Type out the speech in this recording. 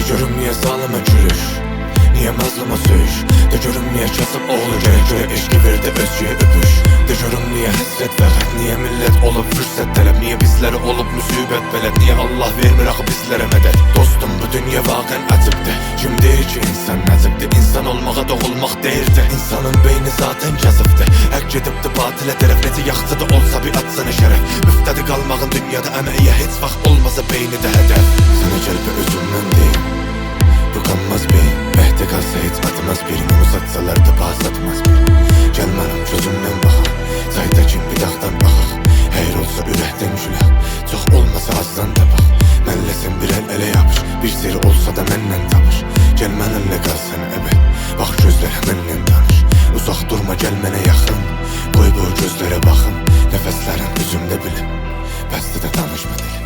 görüm niye zalime çürüş, niye mazluma söyüş. De görüm niye kasıp oğlu gerek göre eşki verdi özgüye öpüş. De görüm niye hasret verir, niye millet olup fırsat talep, niye bizlere olup musibet beled, niye Allah vermir akı bizlere medet. Dostum bu dünya vakın acıktı, kim deyir ki insan nazıktı, insan olmağa doğulmak değildi. İnsanın beyni zaten kazıftı, hak gedibdi batıla taraf, neti yaxtı da olsa bir atsana şeref. Müftədi qalmağın dünyada əməyə heç vaxt olmasa beyni də hədəf. Sənə gəlbə özümdən deyim, bu qanmaz beyin, məhdə qalsa heç atmaz bir, nomuz atsalar da baz atmaz bir. Gəl mənəm gözümdən baxaq, saydakin bir dağdan baxaq, heyr olsa ürəkdən gülək, çox olmasa azdan da bax. Mənlə sən bir ələ yapış, bir sir olsa da məndən tapış. Gəl mənimlə qal sən əbəd, bax gözlərə məndən danış. Uzaq durma gəl mənə yaxın, qoy bu gözlərə baxım. Nəfəslərim üzümdə bilim, bəsdə də danışma dilim.